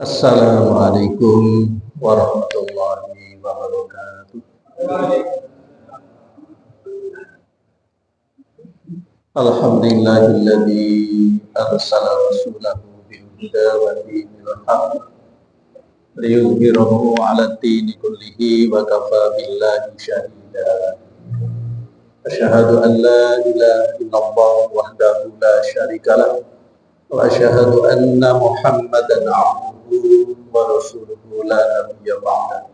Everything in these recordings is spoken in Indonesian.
Assalamualaikum warahmatullahi wabarakatuh. Alhamdulillahilladzi arsala rasulahu bil huda wa dinil haqq liyudhhirahu 'ala ad-dini kullihi wa kafa billahi shahida. Asyhadu an la ilaha illallah wahdahu la syarika lah wa asyhadu anna Muhammadan 'abduhu wa rasuluhu la nabiyya ba'da.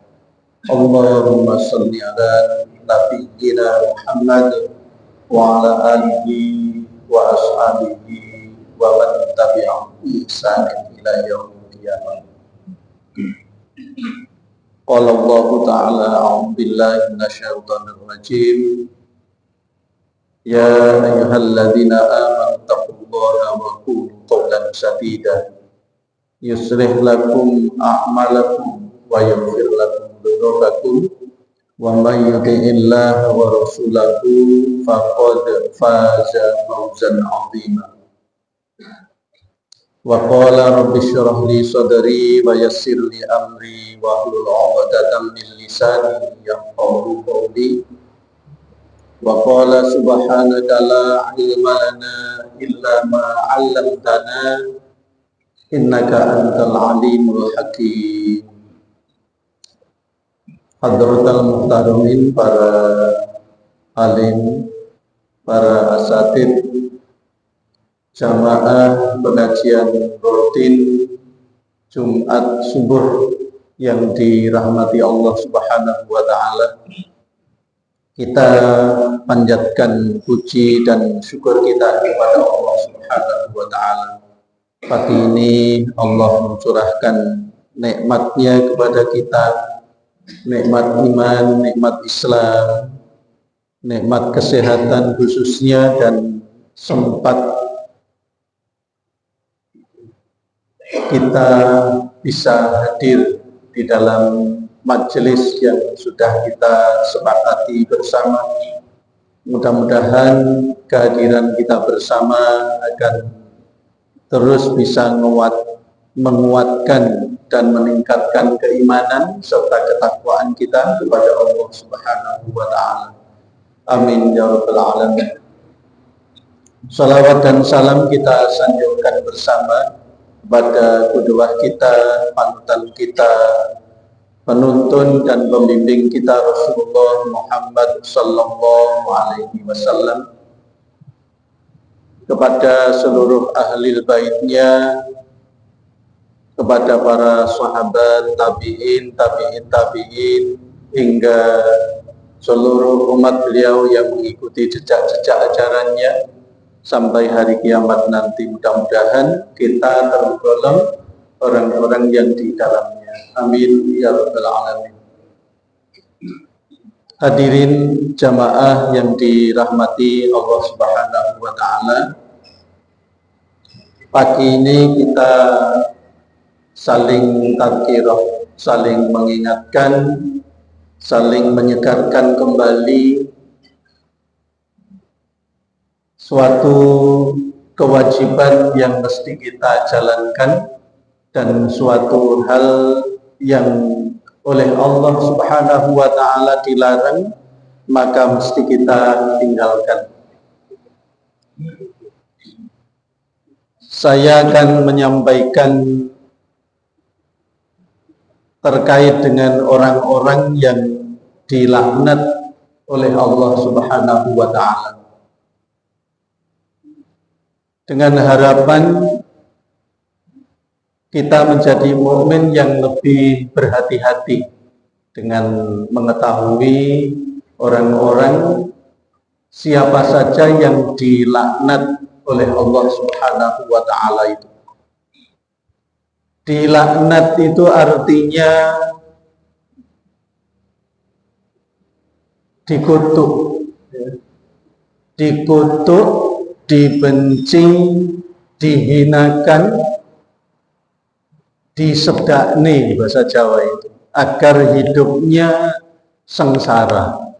Allahumma shalli 'ala nabiyyina Muhammad wa ala alihi wa ashabihi wa man tabi'ahum bi ihsan ila yaumil qiyamah. Qala Allah ta'ala a'udzu billahi minasyaitonir rajim. Ya ayyuhalladzina amanu taqullaha wa qulu qawlan sadida yuslih lakum a'malakum wa yaghfir lakum dhunubakum wa may yuti'illaha wa rasulahu faqad faza fawzan 'azima. Wa qala rabbi shrah li sadri wa yassir li amri wa hlul 'uqdatam min lisani yafqahu qawli. Wa qala subhanaka la 'ilma lana illa ma 'allamtana innaka antal 'alimul hakim. Hadratal muhtaramin, para alim, para asatid, jamaah pengajian rutin Jumat subuh yang dirahmati Allah Subhanahu wa taala. Kita panjatkan puji dan syukur kita kepada Allah Subhanahu wa taala. Pagi ini Allah mencurahkan nikmat-Nya kepada kita, nikmat iman, nikmat Islam, nikmat kesehatan khususnya, dan sempat kita bisa hadir di dalam majelis yang sudah kita sepakati bersama. Mudah-mudahan kehadiran kita bersama akan terus bisa menguatkan dan meningkatkan keimanan serta ketakwaan kita kepada Allah Subhanahu wa taala. Amin ya rabbal alamin. Salawat dan salam kita sanjungkan bersama kepada qudwah kita, panutan kita, penuntun dan pembimbing kita Rasulullah Muhammad sallallahu alaihi wasallam, kepada seluruh ahli baitnya, kepada para sahabat, tabi'in, tabi'in, hingga seluruh umat beliau yang mengikuti jejak-jejak ajarannya sampai hari kiamat nanti. Mudah-mudahan kita tergolong orang-orang yang di dalamnya. Amin ya rabbal alamin. Hadirin jamaah yang dirahmati Allah Subhanahu wa taala, pagi ini kita saling tadzkirah, saling mengingatkan, saling menyegarkan kembali suatu kewajiban yang mesti kita jalankan dan suatu hal yang oleh Allah Subhanahu wa taala dilarang, maka mesti kita tinggalkan. Saya akan menyampaikan terkait dengan orang-orang yang dilaknat oleh Allah Subhanahu wa taala, dengan harapan kita menjadi mukmin yang lebih berhati-hati dengan mengetahui orang-orang siapa saja yang dilaknat oleh Allah Subhanahu wa taala itu. Dilaknat itu artinya dikutuk, dikutuk, dibenci, dihinakan, disedakne bahasa Jawa itu, agar hidupnya sengsara.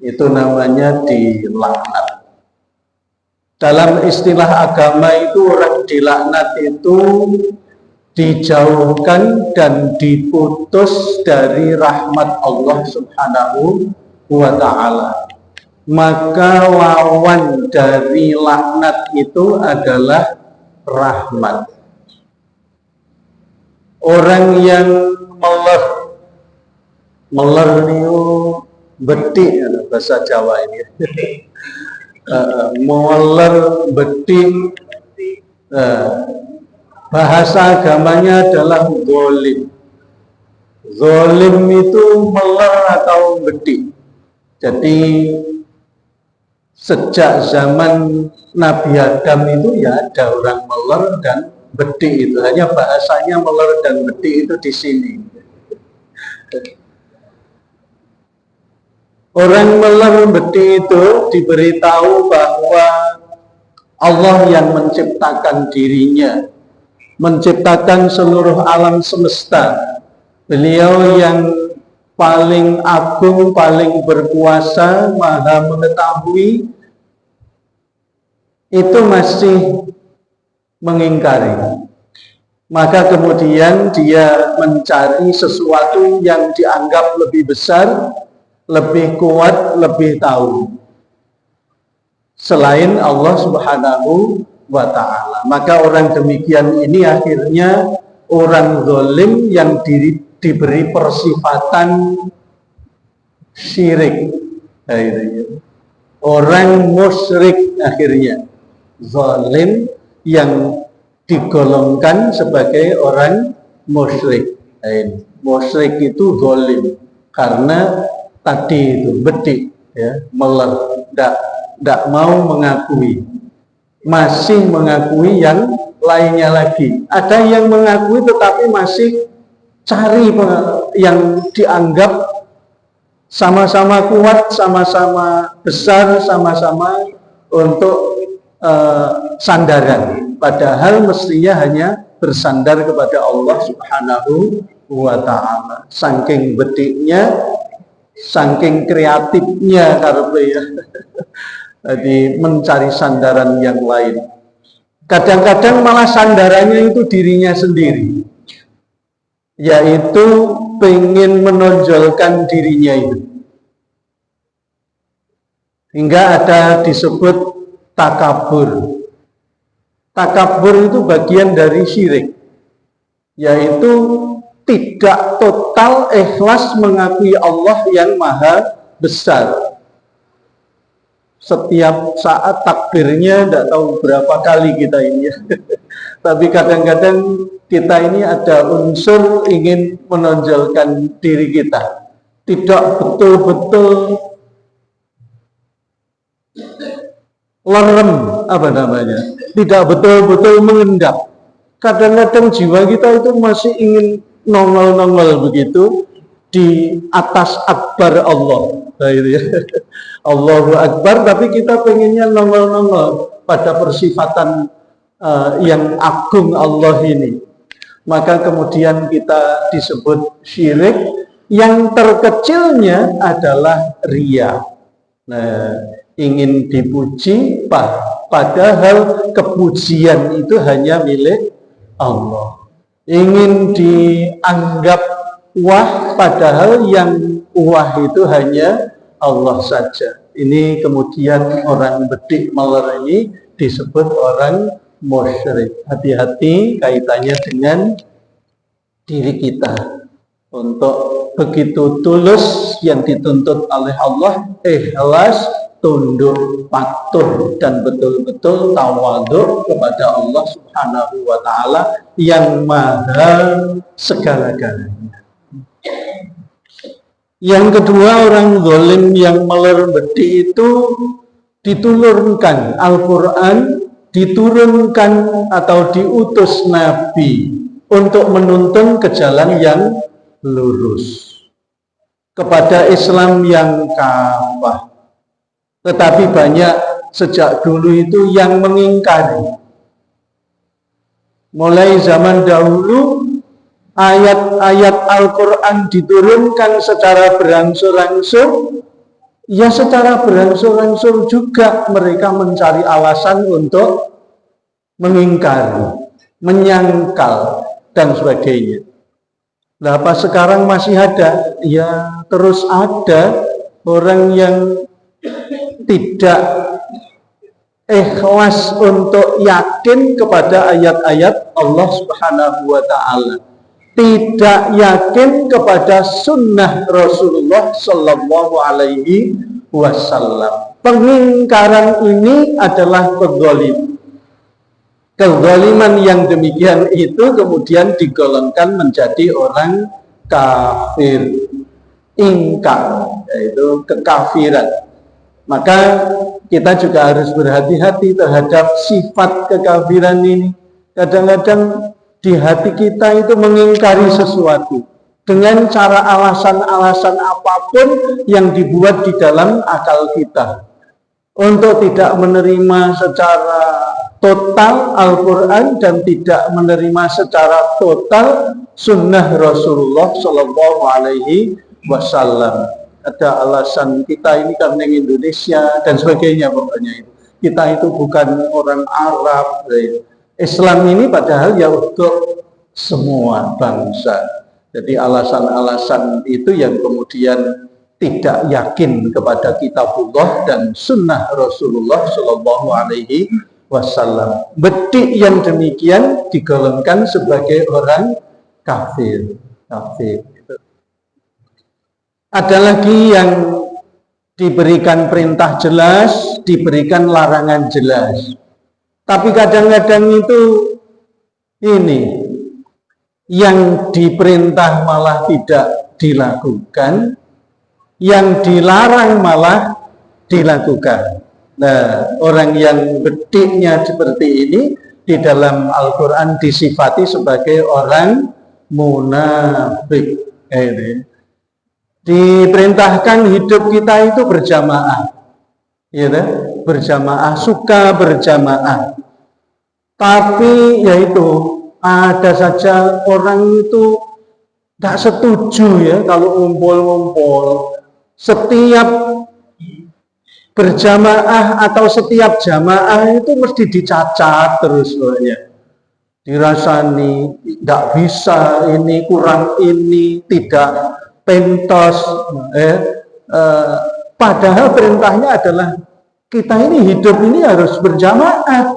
Itu namanya dilaknat. Dalam istilah agama itu orang dilaknat itu dijauhkan dan diputus dari rahmat Allah Subhanahu wa ta'ala. Maka lawan dari laknat itu adalah rahmat. Orang yang meler itu beti bahasa Jawa ini. Meler beti bahasa agamanya adalah zolim. Zolim itu meler atau beti. Jadi sejak zaman Nabi Adam itu ya ada orang meler dan beti itu. Hanya bahasanya meler dan beti itu di sini. Orang meler beti itu diberitahu bahwa Allah yang menciptakan dirinya, menciptakan seluruh alam semesta. Beliau yang paling agung, paling berkuasa, maha mengetahui, itu masih mengingkari. Maka kemudian dia mencari sesuatu yang dianggap lebih besar, lebih kuat, lebih tahu selain Allah Subhanahu wa ta'ala. Maka orang demikian ini akhirnya orang zalim yang diberi persifatan syirik. Orang musyrik akhirnya zalim yang digolongkan sebagai orang musyrik. Musyrik itu zalim karena tadi itu beti, ya, meler, tidak mau mengakui, masih mengakui yang lainnya lagi. Ada yang mengakui tetapi masih cari yang dianggap sama-sama kuat, sama-sama besar, sama-sama untuk sandaran. Padahal mestinya hanya bersandar kepada Allah Subhanahu wa ta'ala. Saking betiknya, saking kreatifnya ya. Jadi mencari sandaran yang lain. Kadang-kadang malah sandarannya itu dirinya sendiri, yaitu pengen menonjolkan dirinya itu. Hingga ada disebut takabur. Takabur itu bagian dari syirik, yaitu tidak total ikhlas mengakui Allah yang maha besar. Setiap saat takbirnya tidak tahu berapa kali kita ini ya. Tapi kadang-kadang kita ini ada unsur ingin menonjolkan diri kita, tidak betul-betul lerem, tidak betul-betul mengendap. Kadang-kadang jiwa kita itu masih ingin nongol-nongol begitu di atas akbar Allah. Nah, itu ya. Allahu Akbar, tapi kita pengennya nongol-nongol pada persifatan yang agung Allah ini. Maka kemudian kita disebut syirik. Yang terkecilnya adalah riya. Nah, ingin dipuji, padahal kepujian itu hanya milik Allah. Ingin dianggap wah, padahal yang wah itu hanya Allah saja. Ini kemudian orang bedik meler ini disebut orang musyrik. Hati-hati kaitannya dengan diri kita. Untuk begitu tulus yang dituntut oleh Allah, ikhlas, tunduk, patuh, dan betul-betul tawadhu kepada Allah Subhanahu wa ta'ala yang maha segala-galanya. Yang kedua, orang zalim yang meler beti itu diturunkan Al-Quran, diturunkan atau diutus Nabi untuk menuntun ke jalan yang lurus, kepada Islam yang kafah. Tetapi banyak sejak dulu itu yang mengingkari. Mulai zaman dahulu ayat-ayat Al-Quran diturunkan secara berangsur-angsur, ya secara berangsur-angsur juga mereka mencari alasan untuk mengingkari, menyangkal, dan sebagainya. Nah, apa sekarang masih ada? Ya, terus ada orang yang tidak ikhlas untuk yakin kepada ayat-ayat Allah Subhanahu wa Ta'ala, tidak yakin kepada sunnah Rasulullah Sallallahu Alaihi Wasallam. Pengingkaran ini adalah kezaliman. Kezaliman yang demikian itu kemudian digolongkan menjadi orang kafir, ingkar, yaitu kekafiran. Maka kita juga harus berhati-hati terhadap sifat kekafiran ini. Kadang-kadang di hati kita itu mengingkari sesuatu dengan cara alasan-alasan apapun yang dibuat di dalam akal kita, untuk tidak menerima secara total Al-Quran dan tidak menerima secara total sunnah Rasulullah Sallallahu Alaihi Wasallam. Ada alasan kita ini karena Indonesia dan sebagainya, pokoknya itu. Kita itu bukan orang Arab. Islam ini padahal ya untuk semua bangsa. Jadi alasan-alasan itu yang kemudian tidak yakin kepada kitabullah dan sunnah Rasulullah Sallallahu Alaihi Wasallam. Bedik yang demikian digolongkan sebagai orang kafir. Ada lagi yang diberikan perintah jelas, diberikan larangan jelas. Tapi kadang-kadang itu ini yang diperintah malah tidak dilakukan, yang dilarang malah dilakukan. Nah, orang yang bediknya seperti ini di dalam Al-Quran disifati sebagai orang munafik. Diperintahkan hidup kita itu berjamaah, ya, berjamaah, suka berjamaah. Tapi yaitu ada saja orang itu tidak setuju ya kalau ngumpul-ngumpul. Setiap berjamaah atau setiap jamaah itu mesti dicacat terus ya. Dirasani tidak bisa, ini kurang, ini tidak pentos. Padahal perintahnya adalah kita ini hidup ini harus berjamaah,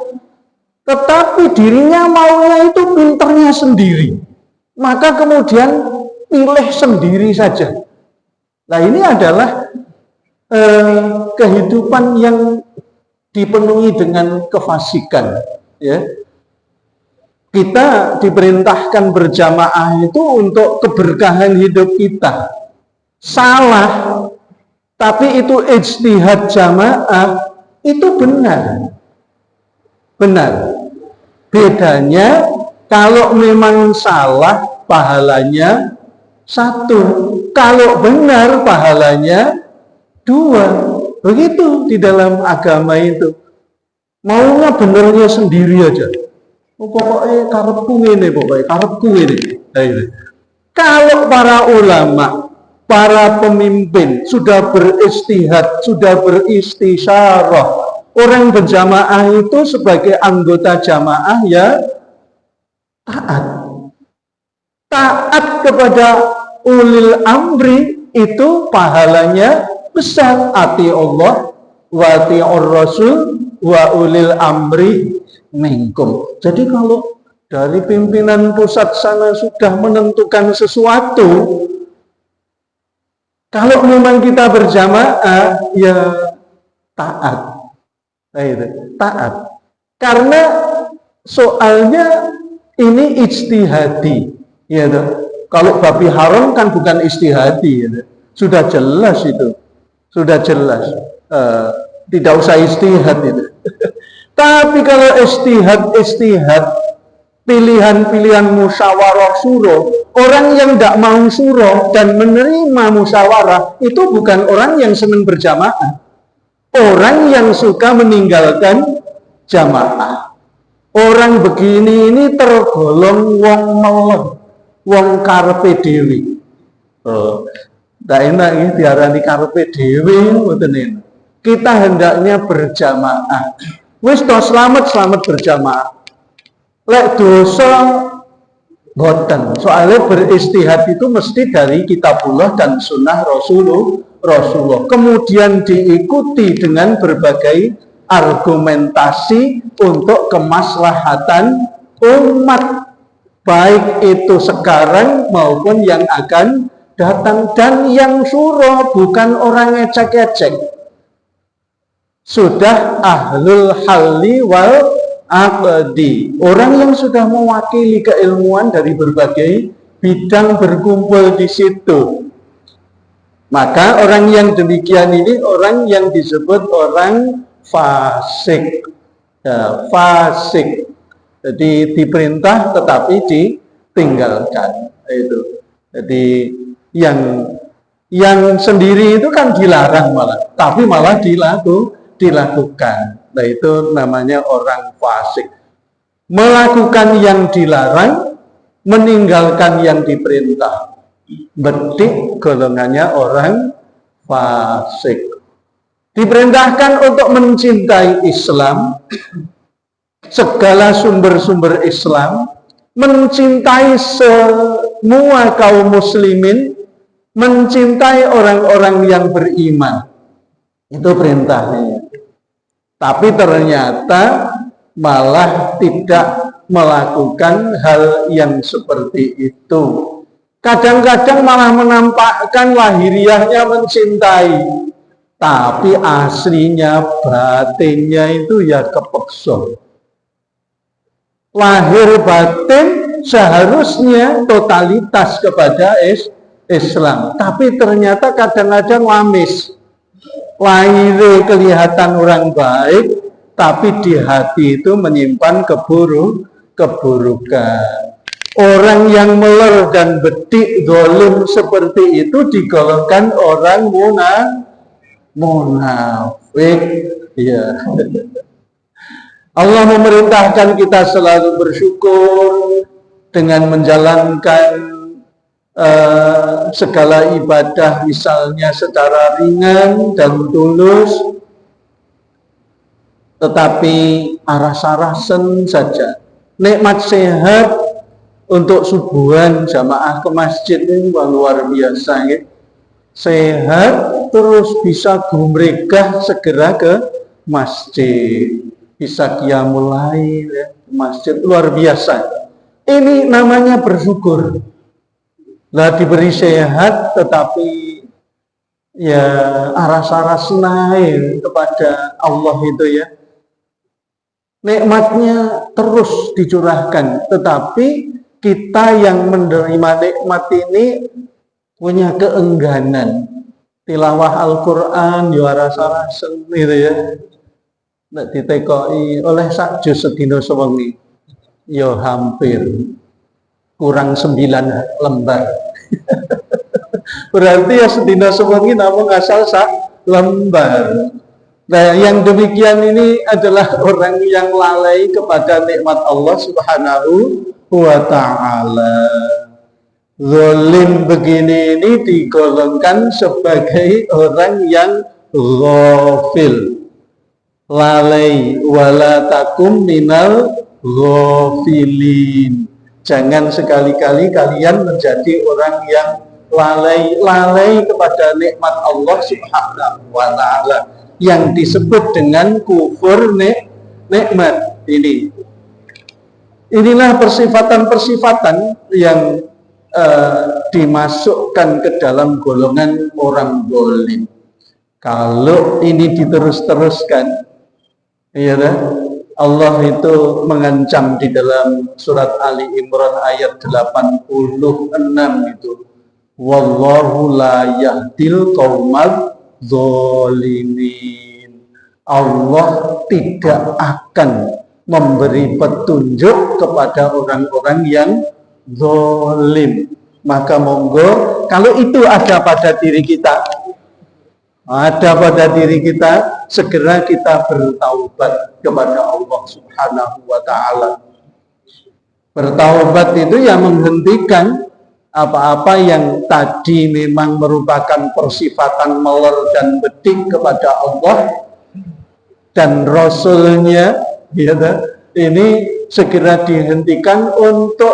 tetapi dirinya maunya itu pinternya sendiri, maka kemudian pilih sendiri saja. Nah, ini adalah kehidupan yang dipenuhi dengan kefasikan, ya. Kita diperintahkan berjamaah itu untuk keberkahan hidup kita. Salah, tapi itu ijtihad jamaah, itu benar. Bedanya kalau memang salah pahalanya 1, kalau benar pahalanya 2. Begitu di dalam agama itu. Maunya benernya sendiri aja. Pokoknya karepku ini. Kalau para ulama, para pemimpin sudah beristihad, sudah beristisyarah, orang berjamaah itu sebagai anggota jamaah ya taat kepada ulil amri, itu pahalanya besar. Ati Allah wa ati'ur rasul wa ulil amri minkum. Jadi kalau dari pimpinan pusat sana sudah menentukan sesuatu, kalau memang kita berjamaah ya taat. Taat. Karena soalnya ini ijtihadi, ya. Kalau babi haram kan bukan ijtihadi, ya. Sudah jelas itu. Sudah jelas. Tidak usah ijtihad itu. Tapi kalau istihad, pilihan-pilihan musyawarah syuro, orang yang tidak mau syuro dan menerima musyawarah itu bukan orang yang senang berjamaah, orang yang suka meninggalkan jamaah. Orang begini ini tergolong wong melon, wong karepe dhewe. Ndak enak iki diarani karepe dhewe ngoten niku. Kita hendaknya berjamaah. Wis to selamat berjamaah. Lek dosa boten. Soalnya beristihad itu mesti dari kitabullah dan sunnah Rasulullah. Kemudian diikuti dengan berbagai argumentasi untuk kemaslahatan umat, baik itu sekarang maupun yang akan datang. Dan yang syura bukan orang ecek-ecek, sudah ahlul halli wal aqdi, orang yang sudah mewakili keilmuan dari berbagai bidang berkumpul di situ. Maka orang yang demikian ini orang yang disebut orang fasik. Ya, fasik. Jadi diperintah tetapi ditinggalkan. Itu. Jadi yang sendiri itu kan dilarang malah, tapi malah dilakukan. Nah, itu namanya orang fasik. Melakukan yang dilarang, meninggalkan yang diperintah. Berarti golongannya orang fasik. Diperintahkan untuk mencintai Islam, segala sumber-sumber Islam, mencintai semua kaum muslimin, mencintai orang-orang yang beriman. Itu perintahnya. Tapi ternyata malah tidak melakukan hal yang seperti itu. Kadang-kadang malah menampakkan lahiriahnya mencintai, tapi aslinya batinnya itu ya kepeksa. Lahir batin seharusnya totalitas kepada Islam, tapi ternyata kadang-kadang lamis. Lahir kelihatan orang baik, tapi di hati itu menyimpan keburukan. Orang yang meler dan bedik zalim seperti itu digolongkan orang munafik. Ya. Allah memerintahkan kita selalu bersyukur dengan menjalankan segala ibadah misalnya secara ringan dan tulus, tetapi aras-arasen saja. Nikmat sehat untuk subuhan jamaah ke masjid ini luar biasa ya. Sehat terus bisa gumregah segera ke masjid, bisa qiyamul lail ya, masjid luar biasa. Ini namanya bersyukur. Lah diberi sehat tetapi ya aras-aras naik kepada Allah itu ya. Nikmatnya terus dicurahkan, tetapi kita yang menerima nikmat ini punya keengganan. Tilawah Al-Qur'an ya aras-arasen gitu ya. Nek ditekoi oleh sak juz sedina sewengi ya hampir kurang 9 lembar. Berarti ya sedina sewengi namung asal sak lembar. Nah, yang demikian ini adalah orang yang lalai kepada nikmat Allah Subhanahu wa ta'ala. Zalim begini ini digolongkan sebagai orang yang ghafil. Lalai wala takum minal ghafilin. Jangan sekali-kali kalian menjadi orang yang lalai kepada nikmat Allah Subhanahu wa ta'ala, yang disebut dengan kufur nikmat ini. Inilah persifatan-persifatan yang dimasukkan ke dalam golongan orang zalim. Kalau ini diterus-teruskan, ya Allah itu mengancam di dalam surat Ali Imran ayat 86 itu, wallahu la yahdil qaumadz zalimin. Allah tidak akan memberi petunjuk kepada orang-orang yang zalim. Maka monggo kalau itu ada pada diri kita, segera kita bertaubat kepada Allah Subhanahu wa ta'ala. Bertaubat itu ya menghentikan apa-apa yang tadi memang merupakan persifatan meler dan bedik kepada Allah dan Rasulnya, ini segera dihentikan untuk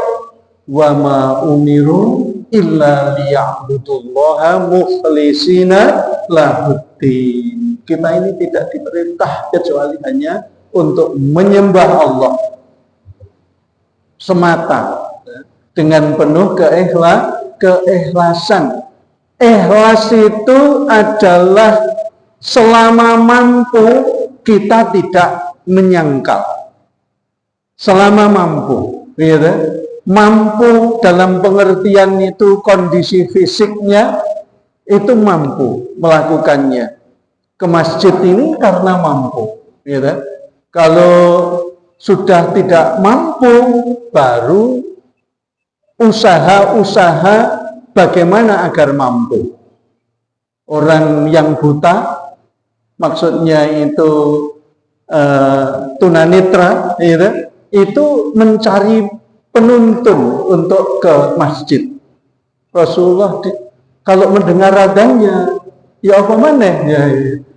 wa ma umiru illa liya'budullaha mukhlishina lahuddin. Kita ini tidak diperintah kecuali hanya untuk menyembah Allah semata dengan penuh keikhlasan. Ikhlas itu adalah selama mampu kita tidak menyangkal. Selama mampu, mampu dalam pengertian itu kondisi fisiknya itu mampu melakukannya. Ke masjid ini karena mampu, Kalau sudah tidak mampu, baru usaha-usaha bagaimana agar mampu. Orang yang buta, maksudnya itu tunanetra, itu mencari penuntun untuk ke masjid. Rasulullah kalau mendengar adanya, ya apa maneh,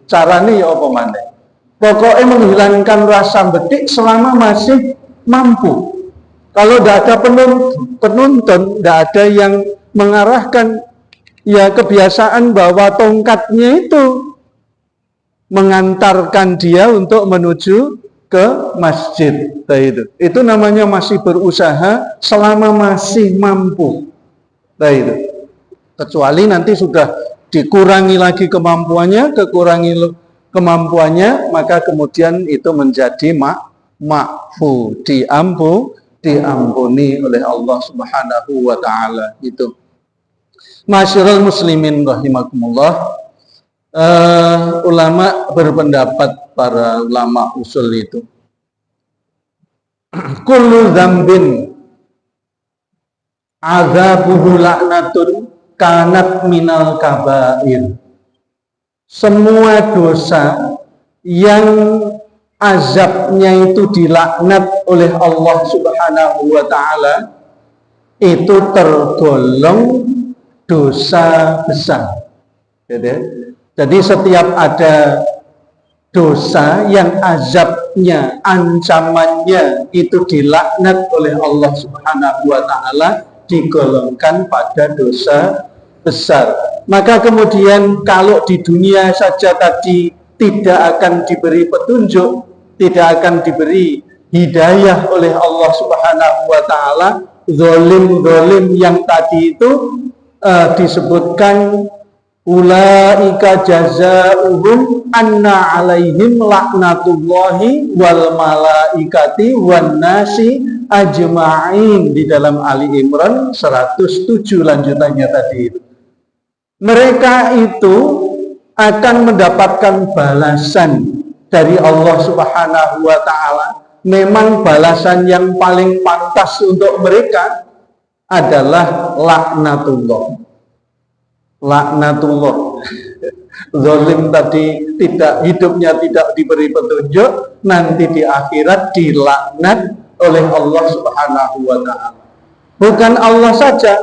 caranya ya apa maneh. Pokoknya menghilangkan rasa bedik selama masih mampu. Kalau tidak ada penuntun, tidak ada yang mengarahkan, ya kebiasaan bahwa tongkatnya itu mengantarkan dia untuk menuju ke masjid. Itu namanya masih berusaha selama masih mampu. Kecuali nanti sudah dikurangi lagi kemampuannya, maka kemudian itu menjadi ma'fu, diampuni oleh Allah Subhanahu wa taala. Itu. Masyarul muslimin rahimakumullah. Ulama berpendapat, para ulama usul itu, kullu dzambin azabuhu la'natun kanat minal kabair. Semua dosa yang azabnya itu dilaknat oleh Allah Subhanahu wa taala itu tergolong dosa besar. Jadi setiap ada dosa yang azabnya, ancamannya itu dilaknat oleh Allah Subhanahu wa taala, digolongkan pada dosa besar. Maka kemudian kalau di dunia saja tadi tidak akan diberi petunjuk, tidak akan diberi hidayah oleh Allah Subhanahu wa taala, zalim yang tadi itu disebutkan ulaika jazaa'uhum anna 'alaihim laknatullahi wal malaikati wan nasi ajma'in, di dalam Ali Imran 107 lanjutannya tadi itu. Mereka itu akan mendapatkan balasan dari Allah Subhanahu wa taala. Memang balasan yang paling pantas untuk mereka adalah laknatullah. Zalim tadi hidupnya tidak diberi petunjuk, nanti di akhirat dilaknat oleh Allah Subhanahu wa taala. Bukan Allah saja,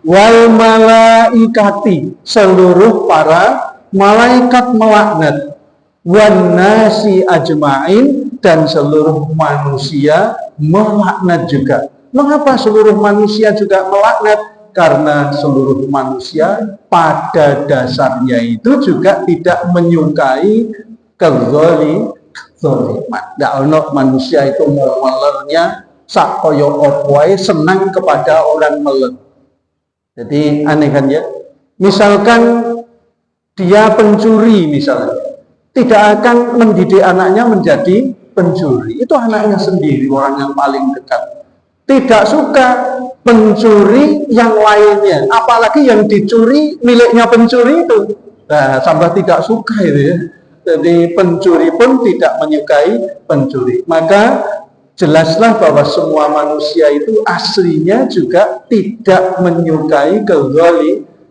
wal malaikati, seluruh para malaikat melaknat, wan nasi ajma'in, dan seluruh manusia melaknat juga. Mengapa seluruh manusia juga melaknat? Karena seluruh manusia pada dasarnya itu juga tidak menyukai kezaliman. Tidak ada manusia itu mau melernya sak koyo opoe, senang kepada orang meler. Jadi aneh kan ya? Misalkan dia pencuri misalnya, tidak akan mendidik anaknya menjadi pencuri. Itu anaknya sendiri, orang yang paling dekat. Tidak suka pencuri yang lainnya, apalagi yang dicuri miliknya pencuri itu. Nah, sampai tidak suka itu ya. Jadi pencuri pun tidak menyukai pencuri. Maka jelaslah bahwa semua manusia itu aslinya juga tidak menyukai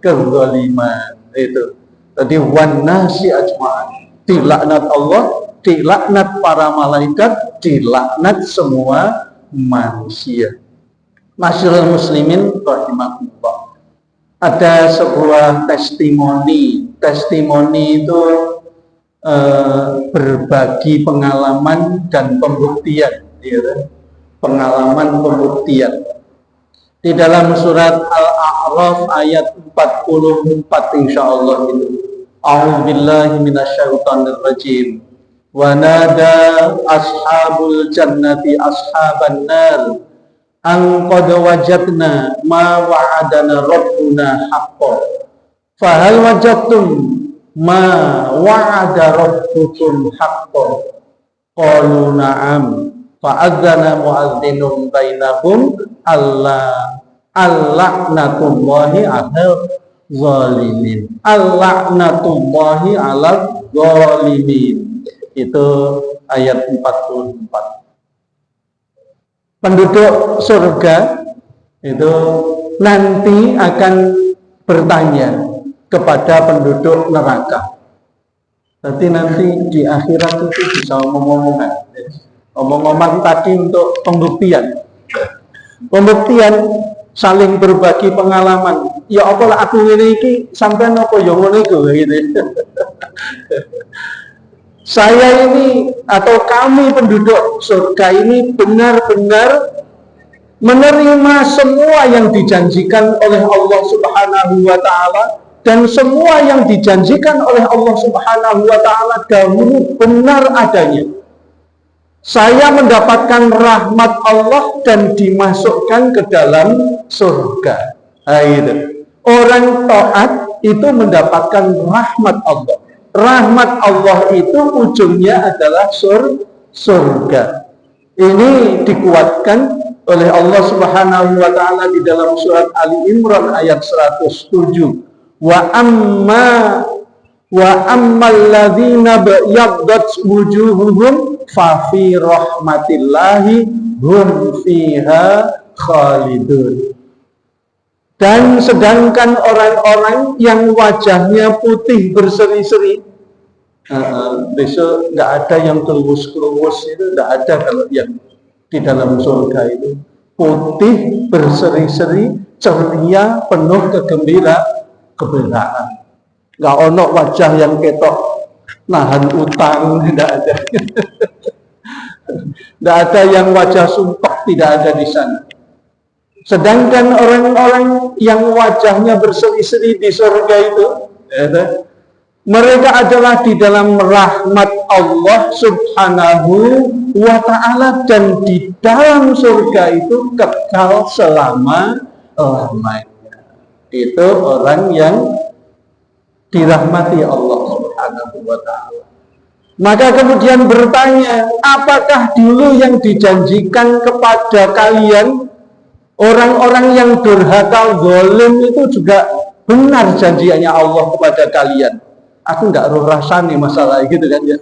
kezaliman itu. Jadi wan nasi ajma'in, dilaknat Allah, dilaknat para malaikat, dilaknat semua manusia. Masyarul muslimin rahimakumullah. ada sebuah testimoni. Testimoni itu berbagi pengalaman dan pembuktian, ya, pengalaman pembuktian. Di dalam surat Al-A'raf ayat 44 insyaallah itu. A'udzubillahi minasyaitonir rajim. Wa nada ashabul jannati ashaban nar an qad wajadna ma wa'adana rabbuna haqqan fa hal wajadtum ma wa'ada rabbukum haqqan qalu na'am fa adzana mu'adzdhinun bainahum al-la'natullahi 'alal zalimin. Al-la'natullahi 'alal zalimin. Itu ayat 44. Penduduk surga itu nanti akan bertanya kepada penduduk neraka. Berarti nanti di akhirat itu bisa omong-omongan tadi untuk pembuktian. Pembuktian saling berbagi pengalaman. Ya apa lah aku ini sampean apa ya ngono iku gitu. Saya ini atau kami penduduk surga ini benar-benar menerima semua yang dijanjikan oleh Allah Subhanahu wa taala, dan semua yang dijanjikan oleh Allah Subhanahu wa taala dahulu benar adanya. Saya mendapatkan rahmat Allah dan dimasukkan ke dalam surga. Nah, itu. Orang taat itu mendapatkan rahmat Allah. Rahmat Allah itu ujungnya adalah surga. Ini dikuatkan oleh Allah Subhanahu wa taala di dalam surat Ali Imran ayat 107. Wa ammal ladzina yabdat wujuhuhum fa fi rahmatillahi hum fiha khalidun. Dan sedangkan orang-orang yang wajahnya putih berseri-seri, besok nggak ada yang kelus-kelus, itu nggak ada kalau yang di dalam surga itu putih berseri-seri, ceria, penuh kegembiraan. Nggak ono wajah yang ketok nahan utang, tidak ada. Tidak ada yang wajah sumpah, tidak ada di sana. Sedangkan orang-orang yang wajahnya berseri-seri di surga itu, mereka adalah di dalam rahmat Allah Subhanahu wa ta'ala, dan di dalam surga itu kekal selama-lamanya. Itu orang yang dirahmati Allah Subhanahu wa ta'ala. Maka kemudian bertanya, apakah dulu yang dijanjikan kepada kalian orang-orang yang durhaka zalim itu juga benar janjiannya Allah kepada kalian? Aku nggak roh rasane masalah gitu kan ya.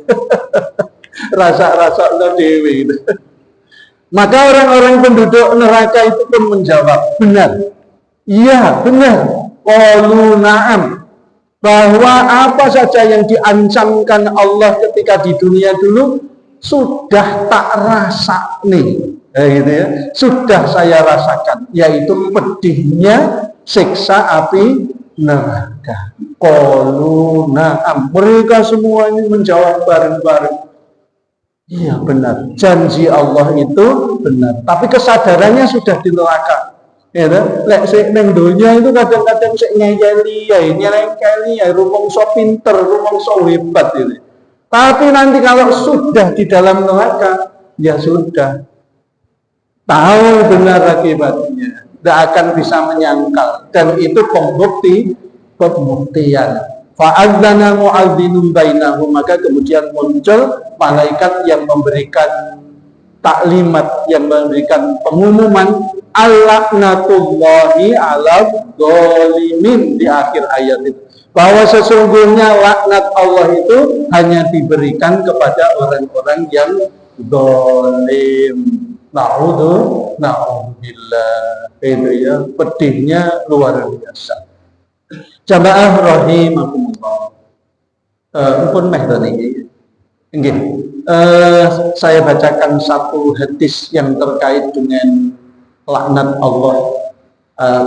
Rasa-rasa lo dewi gitu. Maka orang-orang penduduk neraka itu pun menjawab, benar. Iya, benar. Qalu na'am. Bahwa apa saja yang diancamkan Allah ketika di dunia dulu sudah tak rasa nih. Gitu ya. Sudah saya rasakan, yaitu pedihnya siksa api neraka. Qalu na'am. Mereka semua ini menjawab bareng-bareng, iya benar, janji Allah itu benar. Tapi kesadarannya sudah di neraka. Ya, lek sik ning donya itu kadang-kadang sik ngeyeli ya, nyelengkeli ya, rumangsa pinter, rumangsa hebat ini. Tapi nanti kalau sudah di dalam neraka, ya sudah tahu benar akibatnya, tidak akan bisa menyangkal, dan itu pembuktian. Fa'adzana mu'adzdhinun bainahum, maka kemudian muncul malaikat yang memberikan taklimat, yang memberikan pengumuman al-la'natullahi 'alal zalimin di akhir ayat itu, bahwa sesungguhnya laknat Allah itu hanya diberikan kepada orang-orang yang zalim. Na'udzubillah. Itu ya, pedihnya luar biasa. Jamaah rahimakumullah. Ampun meh niki. Nggih. Saya bacakan satu hadis yang terkait dengan laknat Allah,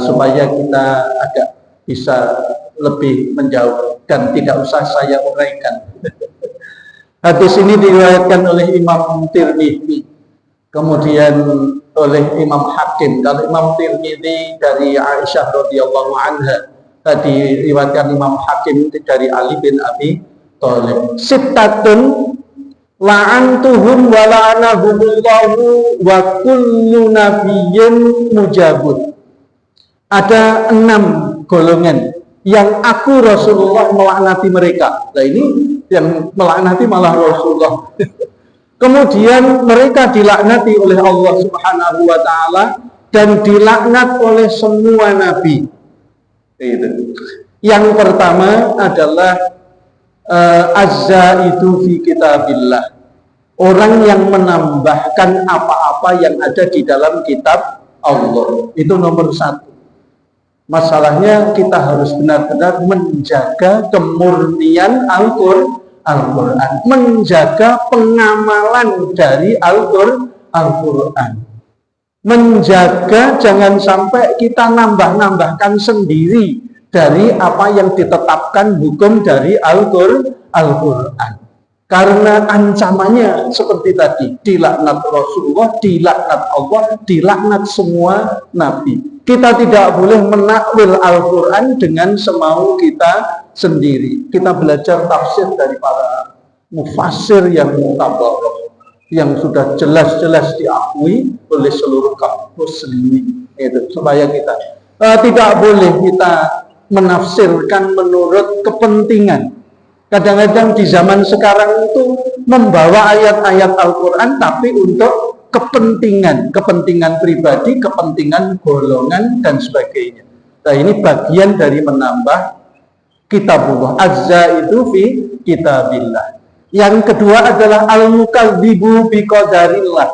supaya kita agak bisa lebih menjauh dan tidak usah saya uraikan. Hadis ini diriwayatkan oleh Imam Tirmidzi, kemudian oleh Imam Hakim. Kalau Imam Tirmidzi dari Aisyah radhiyallahu anha, tadi diriwayatkan Imam Hakim dari Ali bin Abi Thalib. Sittatun la'antuhum wa la'anahumullahu wa kullu nabiyyin mujabun. Ada 6 golongan yang aku Rasulullah melaknati mereka. Nah ini yang melaknati malah Rasulullah. Kemudian mereka dilaknati oleh Allah Subhanahu wa taala dan dilaknat oleh semua nabi. Itu. Yang pertama adalah az-zaidu fi kitabillah. Orang yang menambahkan apa-apa yang ada di dalam kitab Allah. Itu nomor 1. Masalahnya kita harus benar-benar menjaga kemurnian Al-Quran, menjaga pengamalan dari Al-Quran, menjaga jangan sampai kita nambah-nambahkan sendiri dari apa yang ditetapkan hukum dari Al-Quran. Karena ancamannya seperti tadi, dilaknat Rasulullah, dilaknat Allah, dilaknat semua nabi. Kita tidak boleh menakwil Al-Quran dengan semau kita sendiri. Kita belajar tafsir dari para mufassir yang mutabarrok, yang sudah jelas-jelas diakui oleh seluruh kaum muslimin. Itu supaya kita tidak boleh kita menafsirkan menurut kepentingan. Kadang-kadang di zaman sekarang itu membawa ayat-ayat Al-Quran tapi untuk kepentingan pribadi, kepentingan golongan dan sebagainya. Nah ini bagian dari menambah kitabullah. Az-zaidu fi kitabillah. Yang kedua adalah al-mukadzibu biqadarillah.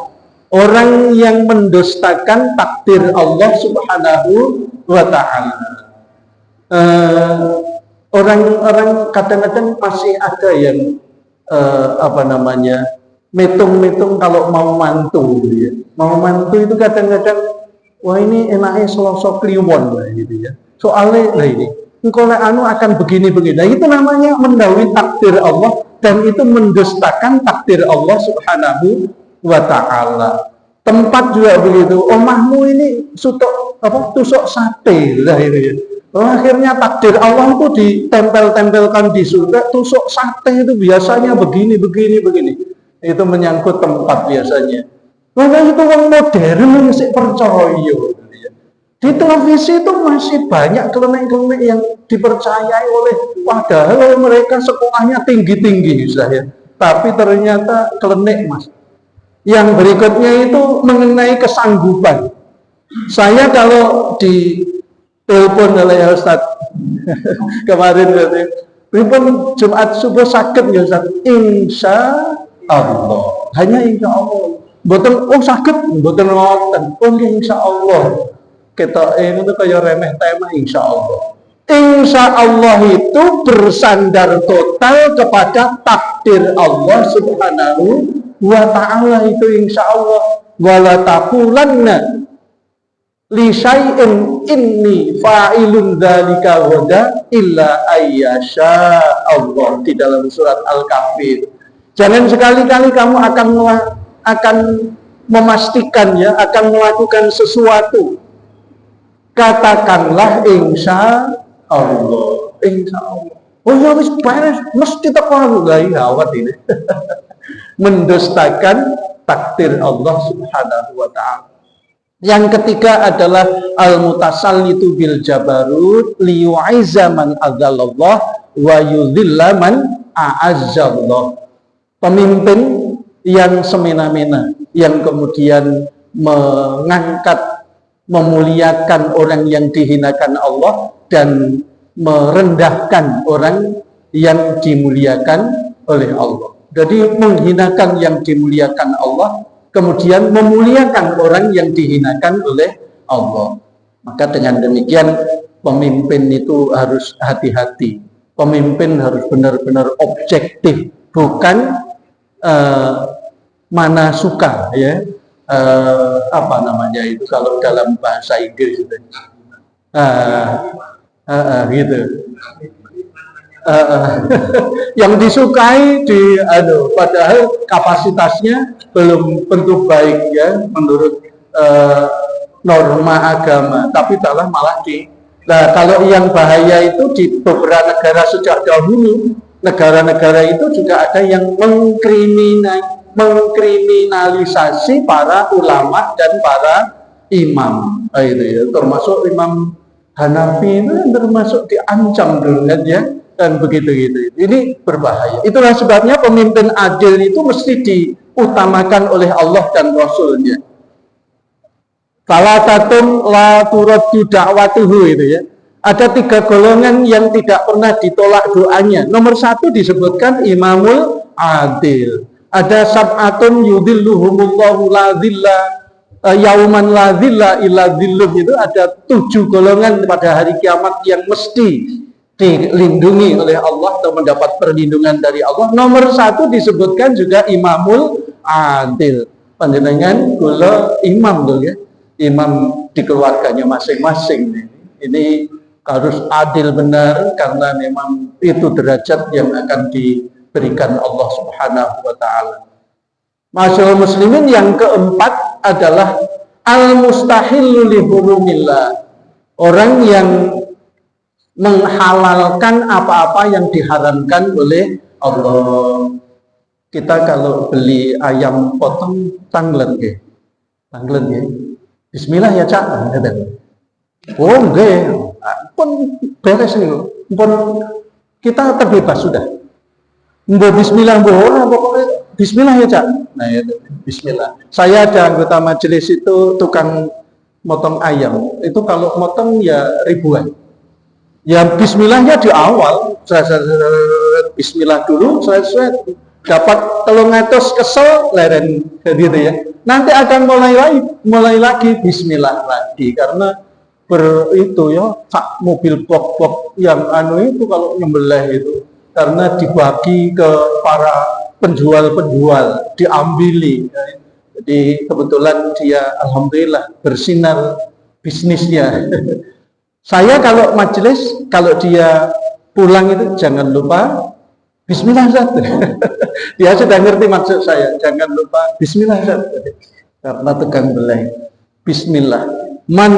Orang yang mendustakan takdir Allah Subhanahu wa ta'ala. Orang-orang kadang-kadang masih ada yang metung-metung kalau mau mantu gitu ya. Mau mantu itu kadang-kadang wah ini enaknya selosok kliwon lah gitu ya. Soalnya lah ini engkau akan begini-begini. Nah itu namanya mendahului takdir Allah dan itu mendustakan takdir Allah Subhanahu wa ta'ala. Tempat juga begitu. Omahmu ini tusuk sate lah itu ya. Akhirnya takdir Allah itu ditempel-tempelkan di surga, tusuk sate itu biasanya begini. Itu menyangkut tempat biasanya. Maka itu orang modern masih percaya. Di televisi itu masih banyak klenik-klenik yang dipercayai oleh padahal mereka sekolahnya tinggi-tinggi saya. Tapi ternyata klenik mas. Yang berikutnya itu mengenai kesanggupan. Saya kalau di telepon oleh Ustaz kemarin pripun Jumat subuh sakit ya Ustaz, insya Allah, hanya insya Allah, mboten sakit, mboten ngoten, insya Allah, kita ini tuh kayak remeh tema insya Allah. Insya Allah itu bersandar total kepada takdir Allah Subhanahu wa ta'ala. Itu insya Allah. Wala taqulanna li syai'in inni fa'ilun dzalika ghadan illa ayyasha Allah, di dalam surat Al-Kahfi. Jangan sekali-kali kamu akan memastikan ya, akan melakukan sesuatu. Katakanlah insya Allah, insya Allah. Oh ya wis beres, mesti teko lha awat ini. Mendustakan takdir Allah Subhanahu wa ta'ala. Yang ketiga adalah al-mutasallitu bil jabarut liyu'izza man adzallallah wa yudhilla man a'azzallah. Pemimpin yang semena-mena, yang kemudian mengangkat, memuliakan orang yang dihinakan Allah dan merendahkan orang yang dimuliakan oleh Allah. Jadi menghinakan yang dimuliakan Allah, kemudian memuliakan orang yang dihinakan oleh Allah. Maka dengan demikian pemimpin itu harus hati-hati. Pemimpin harus benar-benar objektif, bukan mana suka ya. Apa namanya itu kalau dalam bahasa Inggris itu Gitu. Yang disukai padahal kapasitasnya belum tentu baik ya menurut norma agama, tapi malah nah kalau yang bahaya itu di beberapa negara sejak dahulu, negara-negara itu juga ada yang mengkriminalisasi para ulama dan para imam, itu ya, termasuk Imam Hanafi itu termasuk diancam dulu kan ya, dan begitu gitu. Ini berbahaya. Itulah sebabnya pemimpin adil itu mesti diutamakan oleh Allah dan Rasulnya. Salatatun la turaddu da'watuhu, itu ya. Ada 3 golongan yang tidak pernah ditolak doanya. Nomor 1 disebutkan imamul adil. Ada sab'atun yudhilluhumullahu la dhilla yauman la dhilla illa dhilluh, itu ada 7 golongan pada hari kiamat yang mesti dilindungi oleh Allah atau mendapat perlindungan dari Allah. Nomor 1 disebutkan juga imamul adil. Panjenengan kula imam tuh ya. Imam di keluarganya masing-masing. Ini harus adil benar, karena memang itu derajat yang akan diberikan Allah Subhanahu wa taala. Masyaallah muslimin, yang keempat adalah al-mustahillu li hurumillah. Orang yang menghalalkan apa-apa yang diharamkan oleh Allah. Kita kalau beli ayam potong tanglet ya. Tanglet ya. Bismillah ya Cak. Oh enggak, pun beres nih, pun kita terbebas sudah. Mbak Bismillah, pokoknya Bismillah ya Cak. Nah ya, Bismillah. Saya ada anggota majelis itu tukang motong ayam. Itu kalau motong ya ribuan. Ya Bismillahnya di awal, Bismillah dulu, selesai. Dapat 300 kesel leren gitu ya. Nanti akan mulai lagi Bismillah lagi, karena itu ya mobil box yang itu kalau nyembelih itu karena dibagi ke para penjual diambili. Jadi kebetulan dia alhamdulillah bersinar bisnisnya. Saya kalau majelis, kalau dia pulang itu jangan lupa Bismillah Ustaz. Dia sudah ngerti maksud saya, jangan lupa Bismillah Ustaz. Karena tegang belai. Bismillah. Man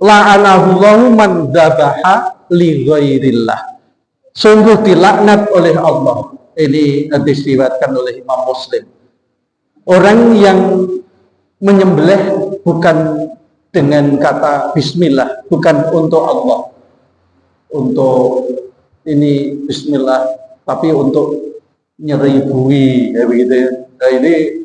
la'anahullahu man dzabaha li ghairillah. Sungguh dilaknat oleh Allah. Ini hadis diriwayatkan oleh Imam Muslim. Orang yang menyembelih bukan dengan kata Bismillah, bukan untuk Allah, untuk ini Bismillah, tapi untuk nyeribui ya begitu ya. Nah, ini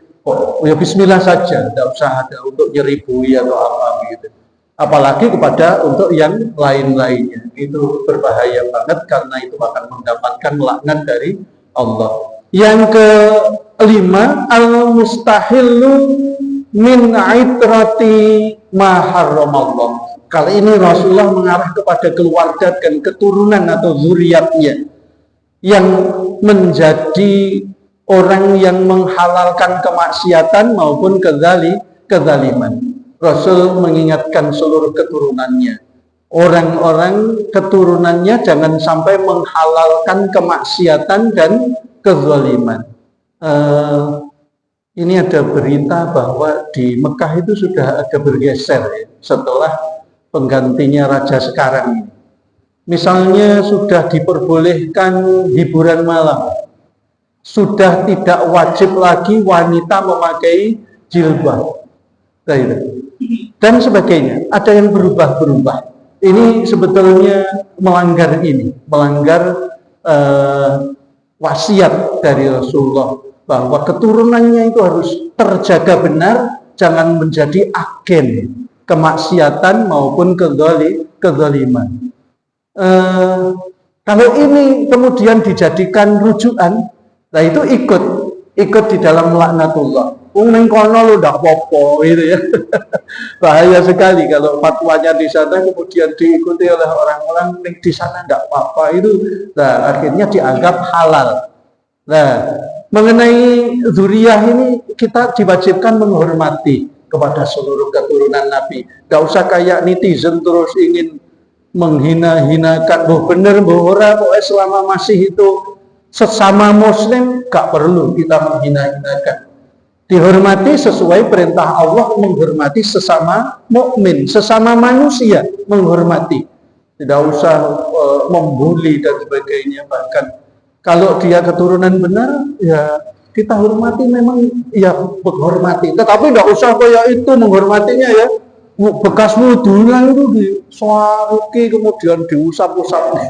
ya Bismillah saja, tidak usah ada untuk nyeribui atau apa begitu. Apalagi kepada untuk yang lain-lainnya, itu berbahaya banget, karena itu akan mendapatkan laknat dari Allah. Yang kelima, al-mustahillu min aitrati ma harramallah. Kali ini Rasulullah mengarah kepada keluarga dan keturunan atau zuriatnya yang menjadi orang yang menghalalkan kemaksiatan maupun kezaliman. Rasul mengingatkan seluruh keturunannya, orang-orang keturunannya jangan sampai menghalalkan kemaksiatan dan kezaliman. Ini ada berita bahwa di Mekah itu sudah ada bergeser ya, setelah penggantinya raja sekarang ini. Misalnya sudah diperbolehkan hiburan malam, sudah tidak wajib lagi wanita memakai jilbab, dan sebagainya. Ada yang berubah-berubah. Ini sebetulnya melanggar wasiat dari Rasulullah, bahwa keturunannya itu harus terjaga benar, jangan menjadi agen kemaksiatan maupun kezaliman. Kalau ini kemudian dijadikan rujukan, nah itu ikut di dalam laknatullah. Ning kono lu ndak apa-apa gitu ya. Bahaya sekali kalau fatwanya di sana kemudian diikuti oleh orang-orang di sana ndak apa-apa itu. Nah, akhirnya dianggap halal. Nah, mengenai zuriyah ini kita diwajibkan menghormati kepada seluruh keturunan Nabi. Gak usah kayak netizen terus ingin menghina-hinakan, bener ora, pokoknya selama masih itu sesama muslim gak perlu kita menghina-hinakan. Dihormati sesuai perintah Allah, menghormati sesama mukmin, sesama manusia, menghormati. Tidak usah membuli dan sebagainya. Bahkan kalau dia keturunan benar, ya kita hormati, memang ya menghormati. Tetapi tidak usah kayak itu menghormatinya ya. Bekas wudunya itu disuaruki kemudian diusap-usap.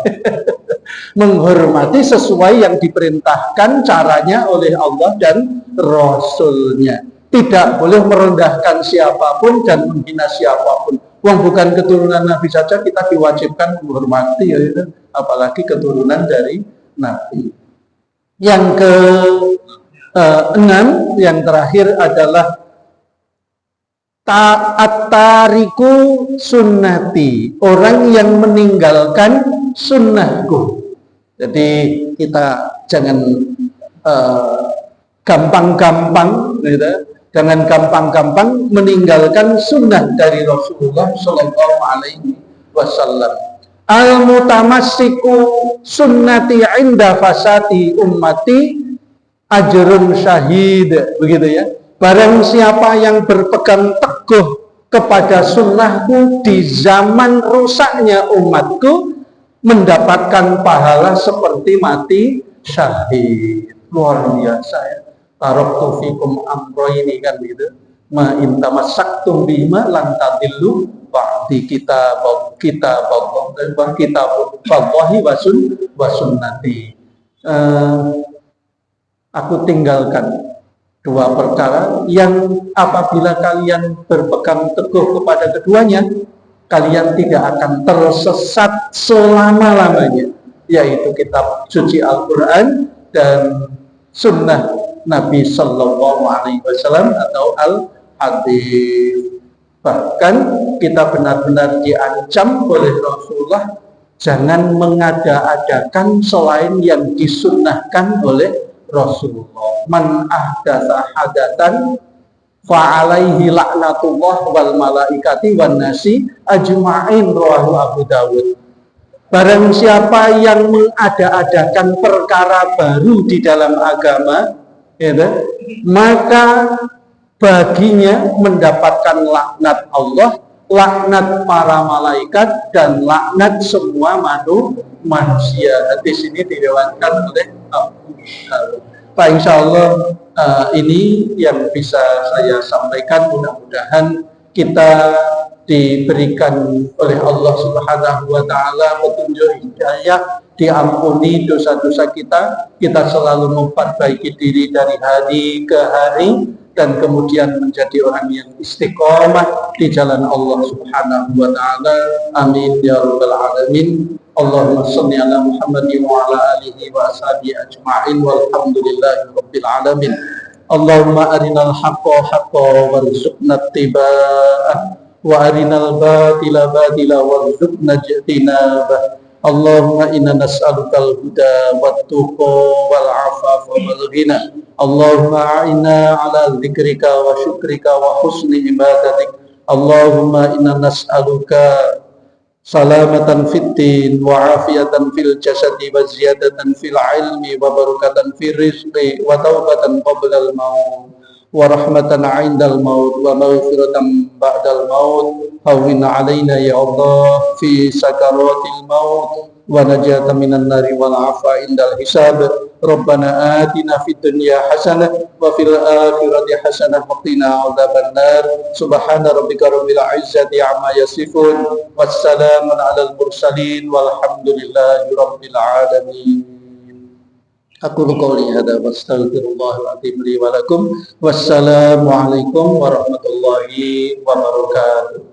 Menghormati sesuai yang diperintahkan caranya oleh Allah dan Rasulnya. Tidak boleh merendahkan siapapun dan menghina siapapun. Wong bukan keturunan Nabi saja kita diwajibkan menghormati, ya, apalagi keturunan dari Nabi. Yang ke-6, yang terakhir adalah ta'at-tariku sunnati, orang yang meninggalkan sunnahku. Jadi kita jangan gampang-gampang, gitu. Jangan gampang-gampang meninggalkan sunnah dari Rasulullah Shallallahu Alaihi Wasallam. Al-mutamassiku sunnati inda fasati ummati ajrun syahid, begitu ya. Barang siapa yang berpegang teguh kepada sunnahku di zaman rusaknya umatku, mendapatkan pahala seperti mati syahid. Luar biasa ya. Taraktu fikum amroini, kan gitu. Ma in tamassaktum bima lan tadillu ba'di kitaballahi wa sunnati. Aku tinggalkan dua perkara yang apabila kalian berpegang teguh kepada keduanya, kalian tidak akan tersesat selama-lamanya, yaitu kitab suci Al-Quran dan sunnah Nabi Sallallahu Alaihi Wasallam atau Al-Hadis. Bahkan kita benar-benar diancam oleh Rasulullah jangan mengada-adakan selain yang disunnahkan oleh Rasulullah. Man ahdatsa hadatan fa'alaihi laknatullah wal malaikati wan nasi ajma'in, rawahu Abu Dawud. Barang siapa yang mengada-adakan perkara baru di dalam agama, ya, maka baginya mendapatkan laknat Allah, laknat para malaikat, dan laknat semua manusia. Hadis ini diriwayatkan oleh Abu Dawud. Pak, insya Allah ini yang bisa saya sampaikan. Mudah-mudahan kita diberikan oleh Allah Subhanahu wa Ta'ala petunjuk hidayah, diampuni dosa-dosa kita selalu memperbaiki diri dari hari ke hari, dan kemudian menjadi orang yang istiqomah di jalan Allah Subhanahu wa Ta'ala. Amin ya rabbal alamin. Allahumma shalli ala Muhammadin wa ala alihi wa ashabihi ajma'in walhamdulillahi rabbil alamin. Allahumma arinal haqqa haqqan warzuqna ittiba'ah wa arinal batila batila warzuqna ijtinabah. Allahumma inna nas'alukal huda wat tuqa wal afafa wal ghina. Allahumma a'inna ala dzikrika wa syukrika wa husni ibadatik. Allahumma inna nas'aluka salamatan fid din wa afiyatan fil jasadi wa ziyadatan fil ilmi wa barakatan fil rizqi wa taubatan qabla al maut wa rahmatan 'indal maut wa maghfiratan ba'dal maut. Hawwin 'alaina ya Allah fi sakaratil maut wa najatan minan nari wal 'afa indal hisab. Rabbana atina fid dunya hasanah wa fil akhirati hasanah wa qina adzabannar. Subhana rabbika rabbil izzati amma yasifun wassalamun 'alal mursalin walhamdulillahi rabbil alamin. Aku qouli hadza wastaghfirullahal azim li wa lakum. Wassalamu alaikum warahmatullahi wabarakatuh.